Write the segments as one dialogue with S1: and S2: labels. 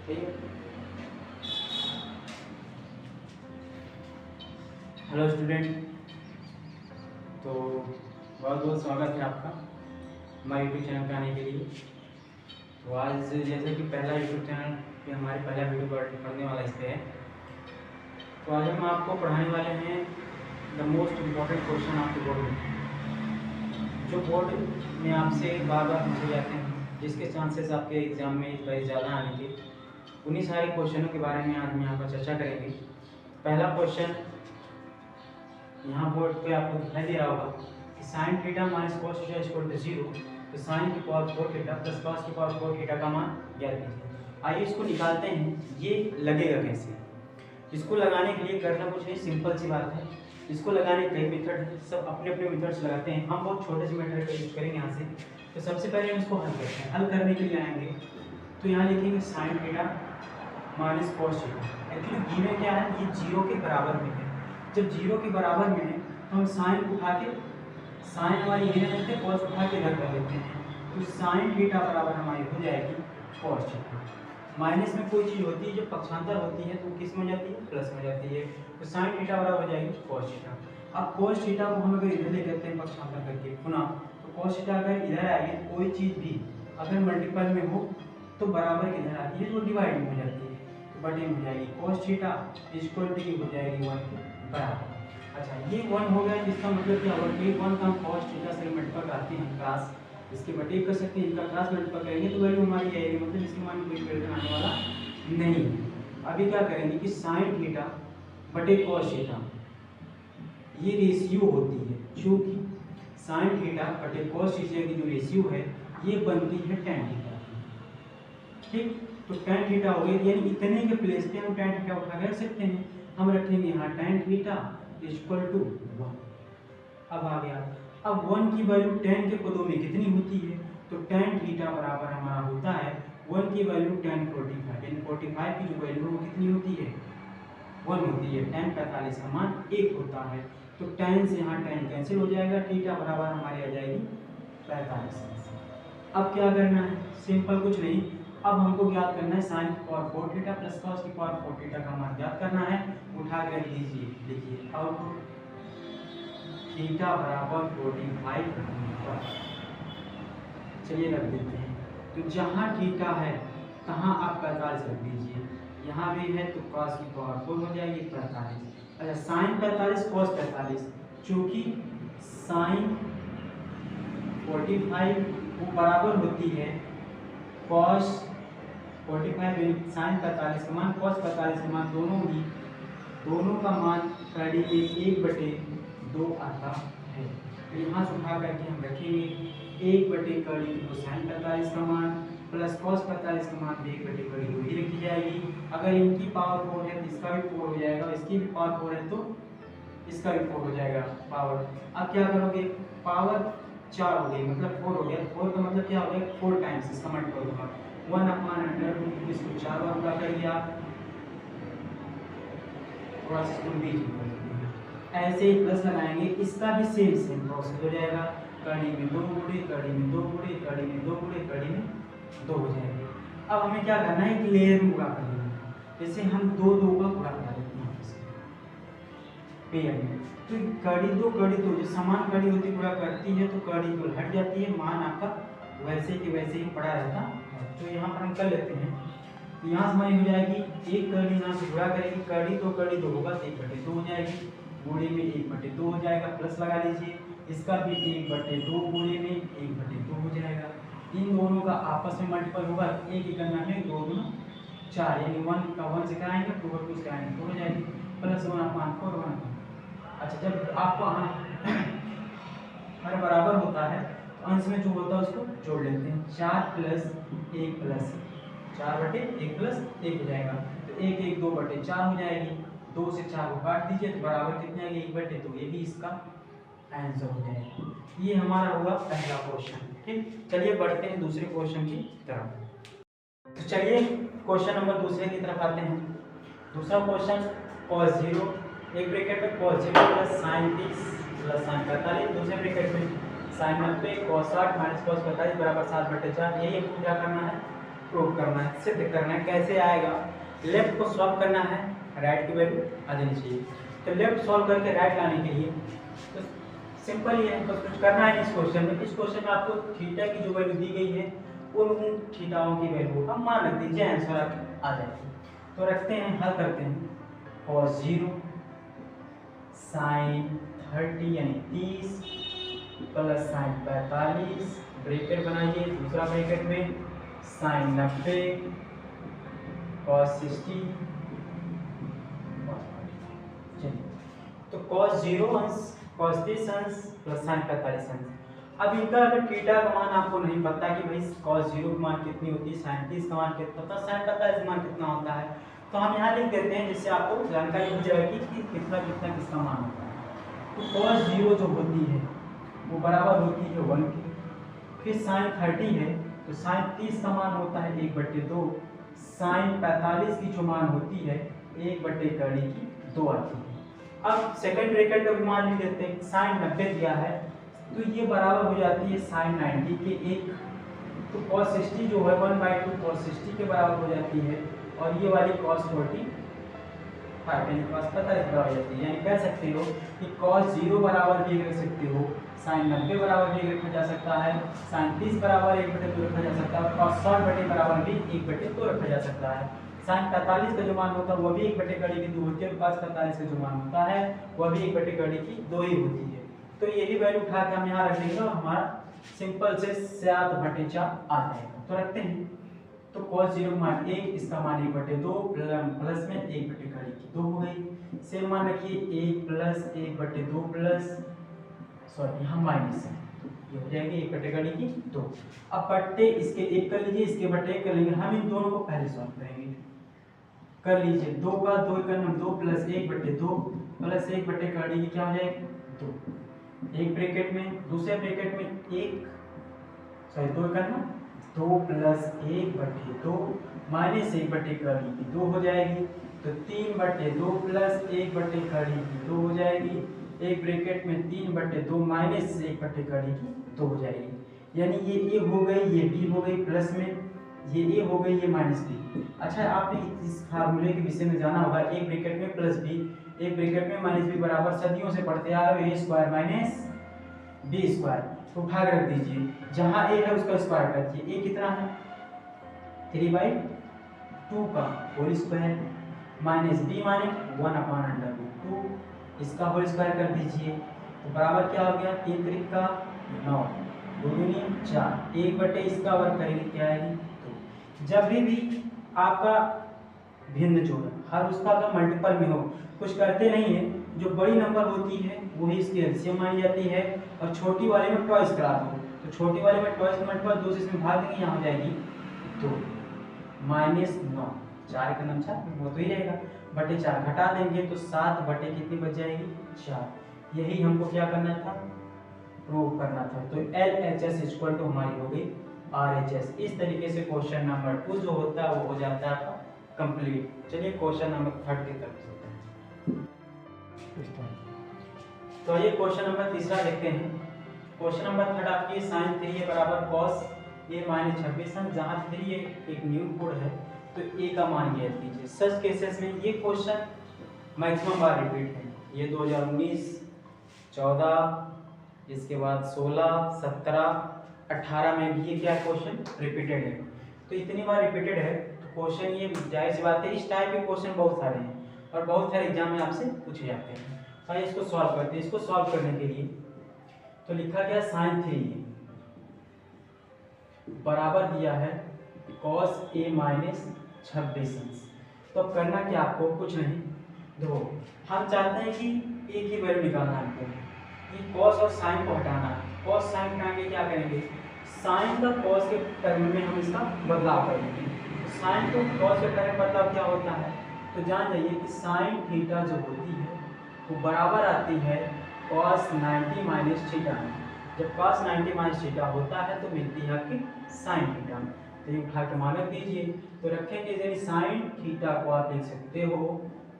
S1: ठीक है। Hello student, तो बहुत बहुत स्वागत है आपका हमारे यूट्यूब चैनल पे आने के लिए। तो आज जैसे कि पहला यूट्यूब चैनल पे हमारे पहला वीडियो पढ़ने वाला इस पे है, तो आज हम आपको पढ़ाने वाले हैं द मोस्ट इम्पॉर्टेंट क्वेश्चन आपके बोर्ड में, जो बोर्ड में आपसे बार बार पूछे जाते हैं, जिसके चांसेस आपके एग्जाम में इस बार ज़्यादा आने के, उन्हीं सारे क्वेश्चनों के बारे में आज हम यहाँ पर चर्चा करेंगे। पहला क्वेश्चन यहाँ बोर्ड पे आपको दिखाई दे रहा होगा कि sine theta minus cos theta equal to 0, तो साइन की पावर 4 थीटा प्लस कॉस की पावर 4 थीटा का मान ज्ञात कीजिए। आइए इसको निकालते हैं। ये लगेगा कैसे? इसको लगाने के लिए करना कुछ नहीं, सिंपल सी बात है। इसको लगाने के कई मेथड है, सब अपने अपने मेथड्स लगाते हैं। हम बहुत छोटे से मेथड का यूज करेंगे यहाँ से। तो सबसे पहले हम इसको हल करते हैं। हल करने के लिए आएंगे तो यहाँ लिखेंगे sign theta minus cos theta. Actually given क्या है, ये 0 के बराबर में है। जब 0 के बराबर में है तो हम साइन उठा के, साइन हमारी गिवन रहते हैं, कॉस उठा के इधर कर लेते हैं। तो साइन थीटा बराबर हमारी हो जाएगी कॉस थीटा। माइनस में कोई चीज़ होती है जो पक्षांतर होती है तो किस में हो जाती है, प्लस में हो जाती है। तो साइन थीटा बराबर हो जाएगी कॉस थीटा। अब कॉस थीटा को हम अगर इधर ले करते हैं पक्षांतर करके पुनः, तो कॉस थीटा अगर इधर आएगी तो कोई चीज़ भी अगर मल्टीपल में हो तो बराबर किधर आती है, तो डिवाइड में हो जाती है, तो बटे में हो जाएगी। कॉस थीटा इक्वल टू हो जाएगी 1 के बराबर। अच्छा, ये 1 हो गया, जिसका मतलब क्या होगा कि 1 का हम कॉस थीटा से मल्टीपल करते हैं क्लास, इसके बटे कर सकते हैं, इनका क्लास मल्टीपल करेंगे तो वैल्यू हमारी आएगी, मतलब इसके मान कोई परिवर्तन आने वाला नहीं है। अभी क्या करेंगे कि साइन थीटा बटे कॉस थीटा ये रेशियो होती है, क्योंकि साइन थीटा बटे कॉस थीटा की जो रेशियो है ये बनती है tan थीटा। ठीक, तो tan थीटा हो गई, यानी इतने के प्लेस पे हम tan थीटा उठा के रख सकते हैं। हम रखेंगे यहाँ tan थीटा इक्वल टू 1। अब आ गया, अब 1 की वैल्यू tan के पदों में कितनी होती है, तो tan थीटा बराबर हमारा होता है 1 की वैल्यू tan 45। यानी 45 की जो वैल्यू है वो कितनी होती है, 1 होती है। tan 45 का मान 1 होता है, तो tan से यहाँ tan कैंसिल हो जाएगा, थीटा बराबर हमारी आ जाएगी 45। अब क्या करना है, सिंपल कुछ नहीं, अब हमको ज्ञात करना है साइन की पावर 4 थीटा प्लस कॉस की पावर 4 थीटा का मान ज्ञात करना है। उठा कर लीजिए, देखिए आउटपुट थीटा बराबर 45। चलिए रख देते हैं, तो जहाँ थीटा है तहाँ आप 45 रख दीजिए, यहाँ भी है तो कॉस की पावर 4 हो जाएगी 45। अच्छा, साइन 45 कॉस 45, चूँकि साइन 45 वो बराबर होती है कॉस 45 साइन 45 का मान कॉस 45 का मान, दोनों का मान कड़ी में 1/2 आता है। तो यहाँ से उठा करके हम रखेंगे 1/2 साइन 45 का मान प्लस कॉस 45 का मान 1/2 ही रखी जाएगी। अगर इनकी पावर 4 है तो इसका भी 4 हो जाएगा, इसकी भी पावर 4 है तो इसका भी 4 हो जाएगा पावर। अब क्या करोगे, पावर 4 हो गई मतलब 4 हो गया, 4 का मतलब क्या हो गया, 4 टाइम्स इसका मल्टीपल होगा 1/√2। इसको 4 बार गुणा करिए आप, थोड़ा सा इसको बीच में कर दीजिए, ऐसे ही प्लस लगाएंगे, इसका भी सेम प्रोसेस हो जाएगा। कड़ी में 2 गुणे, कड़ी में 2 गुणे, कड़ी में 2 गुणे, कड़ी में 2 हो जाएंगे। अब हमें क्या करना है, एक लेयर में गुणा कर देना, जैसे हम 2 का गुणा कर देते हैं पेयर में, तो कड़ी दो जो समान कड़ी होती गुणा करती है तो कड़ी को हट जाती है, मान आपका वैसे के वैसे ही पड़ा रहता है। तो यहाँ पर हम कर लेते हैं, तो यहाँ से हमारी हो जाएगी एक कड़ी, यहाँ से गुणा करेंगे, कड़ी 2 होगा तो 1/2 हो जाएगी, गुणे में 1/2 हो जाएगा, प्लस लगा लीजिए, इसका भी 1/2 गुणे में 1/2 हो जाएगा। इन दोनों का आपस में मल्टीपल होगा, एक ही करना है 2 गुना 4, यानी 1 का 1 से कराएंगे 2 का 2 से कराएंगे 2 हो जाएगी, प्लस 1/4 1। अच्छा, जब आपको हर बराबर होता है तो अंश में जो होता है उसको जोड़ लेते हैं, 4 + 1 + 4/1 + 1 हो जाएगा, तो 1 1 2/4 हो जाएगी, 2 से 4 को काट दीजिए तो बराबर कितने आएंगे 1/2, तो ये भी इसका आंसर हो जाएगा। ये हमारा होगा पहला क्वेश्चन। ठीक, चलिए बढ़ते हैं दूसरे क्वेश्चन की तरफ। तो चलिए क्वेश्चन नंबर दूसरे की तरफ आते हैं। दूसरा क्वेश्चन cos 0, एक ब्रैकेट में cos 0 + sin 30 + sin 45, दूसरे ब्रैकेट में sin 90 cos 60 - cos 45 = 7/4। यही हमको क्या करना है, प्रूव करना है, सिद्ध करना है। कैसे आएगा? लेफ्ट को सॉल्व करना है, राइट की वैल्यू आ जानी चाहिए। तो लेफ्ट सॉल्व करके राइट लाने के लिए तो सिंपल ही है, बस कुछ करना है इस क्वेश्चन में। इस क्वेश्चन में आपको थीटा की जो वैल्यू दी गई है उन थीटाओं की वैल्यू का मान रख दीजिए, आंसर आ जाएगी। तो रखते हैं, हल करते हैं। cos 0 sin 30 यानी 30 प्लस sin 45 ब्रैकेट बनाइए, दूसरा ब्रैकेट में sin 90 cos 60। तो cos 0 अंश cos 30 अंश प्लस sin 45 अंश। अब इनका अगर थीटा का मान आपको नहीं पता कि भाई cos 0 का मान कितनी होती है, sin 30 का मान कितना होता है, sin 45 का मान कितना होता है, तो हम यहाँ लिख देते हैं जिससे आपको जानकारी हो जाएगी कि कितना कितना किसका मान होता है। तो cos 0 जो होती है वो बराबर होती है 1 की, फिर sin 30 है तो sin 30 का मान होता है 1/2, sin 45 की जो मान होती है 1/2 आती है। अब सेकंड ब्रैकेट का भी मान लिख देते हैं, sin 90 दिया है तो ये बराबर हो जाती है sin 90 के 1, तो cos 60 जो है 1/2 cos 60 के बराबर हो जाती है, और ये वाली cos 45 यानी cos 45 बराबर हो जाती है। यानी कह सकते हो कि cos 0 बराबर भी लिख सकते हो, sin 90 बराबर भी लिखा जा सकता है, sin 30 बराबर 1/2 रखा जा सकता है, cos 60 बराबर भी 1/2 रखा जा सकता है। sin 45 का जो मान होता है वो भी 1/2 होती है, cos 45 का जो मान होता है वह भी 1/2 ही होती है। तो यही वैल्यू उठा के हम यहाँ रख देंगे, हमारा सिंपल से 7/4 आ जाएगा। तो रखते हैं, तो cos 0 मान 1, इसका मान 1/2 प्लस में 1/2 हो गई। सेम मान रखिए 1 प्लस 1/2 प्लस सॉरी यहाँ माइनस है, ये हो जाएगी 1/2। अब बट्टे इसके 1 कर लीजिए, इसके बट्टे 1 कर लेंगे। हम इन दोनों को पहले सॉल्व करेंगे। कर लीजिए 2 का 2 करना 2 प्लस 1/2 प्लस 1/2 क्या हो जाएगा 2। एक ब्रैकेट में, दूसरे ब्रैकेट में 2 करना 2 प्लस 1/2 माइनस 1/2 हो जाएगी, तो 3/2 प्लस 1/2 हो जाएगी। एक ब्रैकेट में 3/2 माइनस 1/2 हो जाएगी। यानी ये ए हो गई, ये बी हो गई, प्लस में ये ए हो गई, ये माइनस बी। अच्छा, आपने इस फार्मूले के विषय में जाना होगा, एक ब्रैकेट में प्लस बी, एक ब्रैकेट में माइनस बी बराबर सदियों से पढ़ते आ रहे हो a² माइनस b²। तो भाग रख दीजिए, जहां a है उसका स्क्वायर कर दीजिए। a कितना है 3/2 का होल स्क्वायर माइनस b माने 1/√2, इसका होल स्क्वायर कर दीजिए। तो बराबर क्या हो गया 3 त्रिक का 9, 2 दूनी 4, 1/, इसका वर्ग करेंगे क्या आएगी 2। जब भी आपका भिन्न जोड़ हर उसका अगर मल्टीपल में हो, कुछ करते नहीं है, जो बड़ी नंबर होती है वही इसकी एलसीएम मानी जाती है, और छोटी वाले में ट्वाइस करा दो, तो छोटी वाले में ट्वाइस मल्टीपल 2 से इसमें भाग देंगे, यहाँ हो जाएगी 2 माइनस 9, 4 का 9 4 वो तो ही रहेगा, बटे 4 घटा देंगे तो 7 बटे कितनी बच जाएगी 4। यही हमको क्या करना था, प्रूव करना था। तो LHS इक्वल टू हमारी हो गई RHS। इस तरीके से क्वेश्चन नंबर 2 जो होता है वो हो जाता है आपका कंप्लीट। चलिए क्वेश्चन नंबर 3 की तरफ चलते हैं। तो ये क्वेश्चन नंबर 3 देखते हैं। क्वेश्चन नंबर 3 आपकी sin 3a बराबर cos a माइनस 26, जहाँ 3 एक न्यू कोड है तो a का मान ज्ञात कीजिए। सच केसेस में ये क्वेश्चन मैक्सिमम बार रिपीट है, ये 2019, 14, इसके बाद 16, 17, 18 में भी ये क्या क्वेश्चन रिपीटेड है। तो इतनी बार रिपीटेड है तो क्वेश्चन ये जाहिर सी बात है, इस टाइप के क्वेश्चन बहुत सारे हैं और बहुत सारे एग्जाम में आपसे पूछे जाते हैं। तो इसको सॉल्व करते हैं। इसको सॉल्व करने के लिए तो लिखा गया sin 3a बराबर दिया है cos a माइनस 26। तो अब करना क्या आपको, कुछ नहीं, देखो हम चाहते हैं कि a की वैल्यू निकालना है हमको, ये cos और sin को हटाना है। cos sin हटाएंगे क्या करेंगे, sin का cos के टर्म में हम इसका बदलाव करेंगे। तो sin को cos के टर्म में बदलाव क्या होता है, तो जान जाइए कि sin थीटा जो होती है वो बराबर आती है cos 90 माइनस थीटा में। जब cos 90 माइनस थीटा होता है तो मिलती है आपकी sin थीटा में। तो ये उठा के मान दीजिए, तो रखेंगे यदि sin थीटा को आप लिख सकते हो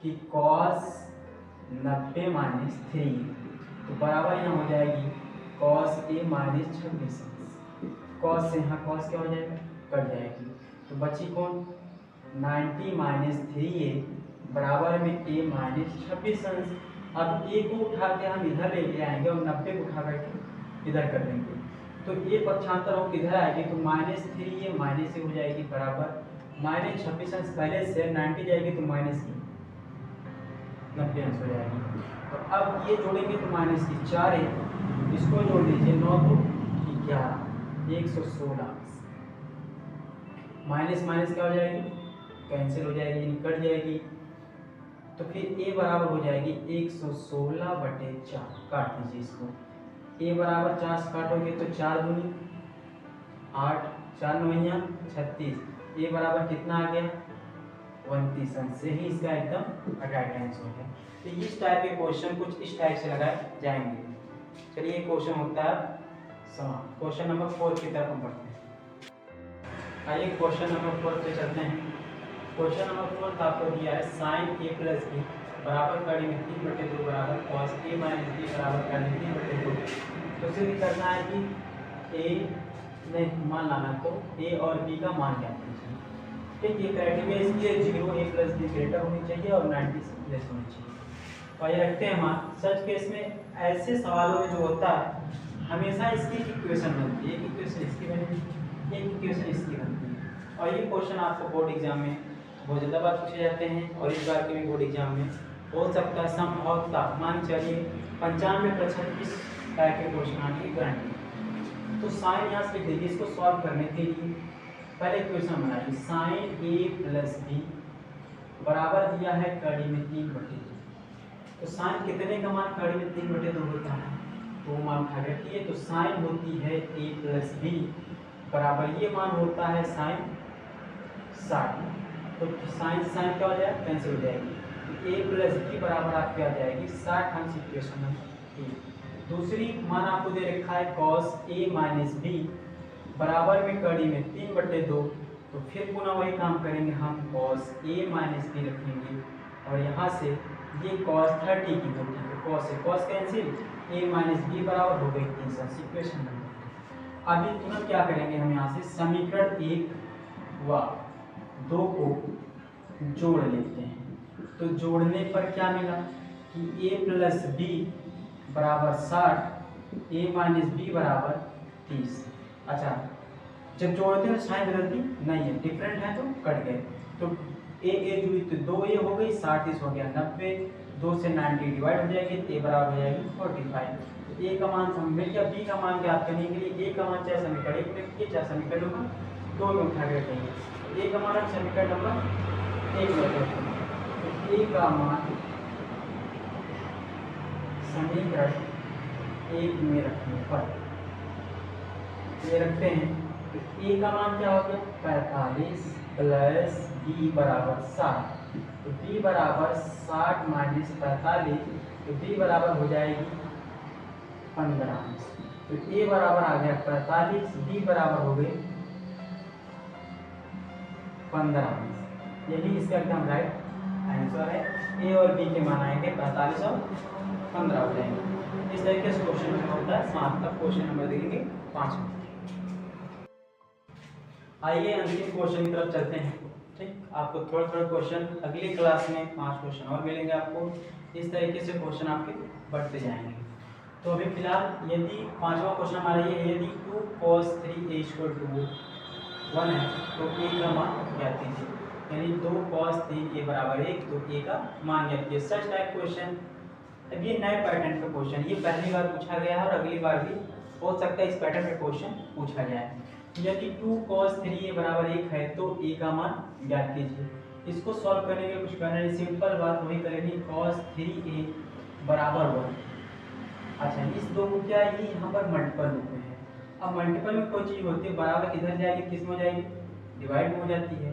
S1: कि cos 90 माइनस 3, तो बराबर यहाँ हो जाएगी cos a माइनस 26। cos से यहाँ cos क्या हो जाएगा, कट जाएगी, तो तो बची कौन 90 माइनस 3a बराबर में a माइनस 26 अंश। अब a को उठा के हम इधर लेके आएंगे और 90 को उठा करके इधर कर देंगे, तो a पक्षांतर हो किधर आएगी तो माइनस 3a माइनस से हो जाएगी बराबर माइनस 26 अंश पहले से 90 जाएगी तो माइनस की 90 अंश हो जाएगी। तो अब ये जोड़ेंगे तो माइनस की 4 है, इसको जोड़ दीजिए 9 तो 11 116 माइनस माइनस क्या हो जाएगी कैंसिल हो जाएगी यानी कट जाएगी। तो फिर a बराबर हो जाएगी 116/4 काट दीजिए इसको। a बराबर 4 से काटोगे तो 4 दूनी 8 4 9 36 a बराबर कितना आ गया 29 अंश से ही इसका एकदम राइट आंसर है। तो इस टाइप के क्वेश्चन कुछ इस टाइप से लगाए जाएंगे। चलिए क्वेश्चन होता है समाप्त। क्वेश्चन नंबर 4 की तरफ हम बढ़ते हैं। आइए क्वेश्चन नंबर 4 पे चलते हैं। क्वेश्चन नंबर 4 आपको दिया है साइन a प्लस बी बराबर कड़ी में 3/2 बराबर कॉस a माइनस बी बराबर कड़ी में 3/2। तो सिद्ध करना है कि a नहीं मान लाना, तो a और b का मान क्या होना चाहिए। ठीक, ये क्राइटेरिया इसकी है 0 a प्लस बी ग्रेटर होनी चाहिए और 90 से लेस होनी चाहिए। तो ये रखते हैं मान। सच केस में ऐसे सवालों में जो होता है हमेशा इसकी इक्वेशन बनती है, एक इक्वेशन इसकी बनेगी एक इक्वेशन इसकी बनती है। और ये क्वेश्चन आपको बोर्ड एग्जाम में बहुत ज़्यादा बार पूछे जाते हैं और इस बार के भी बोर्ड एग्जाम में हो सकता है संभवतः मान चलिए 95% इस टाइप के क्वेश्चन आने की गारंटी। तो साइन यहाँ से लिख दीजिए। इसको सॉल्व करने के लिए पहले इक्वेशन बनाइए साइन a प्लस बी बराबर दिया है कड़ी में 3/2। तो साइन कितने का मान कड़ी में 3/2 होता है तो मान उठा रखिए। तो साइन होती है a प्लस बी बराबर ये मान होता है साइन 60। तो साइन साइन क्या हो जाएगा कैंसिल हो जाएगी। तो a प्लस बी बराबर आपकी आ जाएगी 60 अंश इक्वेशन नंबर 1। दूसरी मान आपको दे रखा है cos a माइनस बी बराबर में कड़ी में 3/2। तो फिर पुनः वही काम करेंगे हम cos a माइनस बी रखेंगे और यहाँ से ये cos 30 की वैल्यू है cos से cos cancel a minus B बराबर हो गई 3 अंश इक्वेशन नंबर। अभी तुरंत क्या करेंगे हम यहाँ से समीकरण 1 व 2 को जोड़ लेते हैं। तो जोड़ने पर क्या मिला कि a प्लस बी बराबर 60 a माइनस बी बराबर 30। अच्छा जब जोड़ते हैं साइन बदलती नहीं है, डिफरेंट है तो कट गए। तो a जुड़ी तो 2a हो गई 60 हो गया 90 2 से 90 डिवाइड हो जाएगी तो a बराबर हो जाएगी 45। तो a का मान मिल गया। b का मान ज्ञात करने के लिए a का मान चाहे समीकरण 1 में रखिए चाहे समीकरण नंबर 2 में उठा के रखेंगे। a का मान समीकरण नंबर 1 में रखेंगे। तो a का मान समीकरण 1 में रखने पर ये रखते हैं। तो a का मान क्या हो गया 45 प्लस b बराबर 60। तो b बराबर 60 माइनस 45 तो b बराबर हो जाएगी 15 अंश। तो a बराबर आ गया 45 b बराबर हो गए 15 अंश। यही इसका एकदम राइट आंसर है। a और b के मान आएंगे 45 और 15 हो जाएंगे। इस तरीके से क्वेश्चन नंबर होता है समाप्त। का क्वेश्चन नंबर देखेंगे 5 में। आइए अंतिम क्वेश्चन की तरफ चलते हैं। ठीक, आपको थोड़ा थोड़ा क्वेश्चन अगली क्लास में 5 क्वेश्चन और मिलेंगे आपको। इस तरीके से क्वेश्चन आपके बढ़ते जाएंगे। तो अभी फिलहाल यदि 5वां क्वेश्चन हमारा ये है यदि 2 cos 3a = 1 है तो a का मान ज्ञात कीजिए। यानी 2 cos 3a बराबर 1 तो a का मान ज्ञात कीजिए। सच टाइप क्वेश्चन अब ये नए पैटर्न का क्वेश्चन ये पहली बार पूछा गया है और अगली बार भी हो सकता है इस पैटर्न का क्वेश्चन पूछा जाए। यदि 2 cos 3a बराबर 1 है तो a का मान ज्ञात कीजिए। इसको सॉल्व करने के कुछ करना नहीं, सिंपल बात वही करेंगे cos 3a बराबर 1। अच्छा इस दो को क्या है यहाँ पर मल्टीपल रूप में है। अब मल्टीपल में कोई चीज़ होती है बराबर इधर जाएगी किस में हो जाएगी डिवाइड में हो जाती है।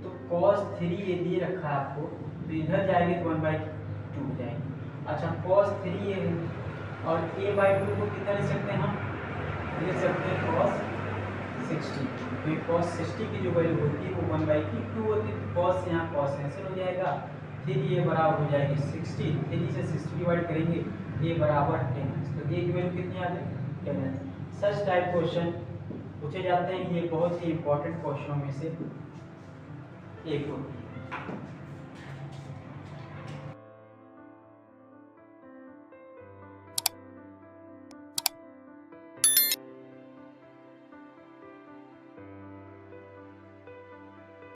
S1: तो cos 3a दिए रखा है आपको तो इधर जाएगी तो 1/2 हो जाएगी। अच्छा cos 3a है और a/2 को कितना लिख सकते हैं हम लिख सकते हैं cos 60। तो cos 60 की जो वैल्यू होती है वो 1/2 होती है। तो cos यहाँ cos कैंसिल हो जाएगा। फिर ये बराबर हो जाएगी 60। 3 से 60 डिवाइड करेंगे a बराबर 10। तो a की वैल्यू कितनी आ गई 10। सच टाइप क्वेश्चन पूछे जाते हैं, ये बहुत ही इम्पोर्टेंट क्वेश्चनों में से एक होती है।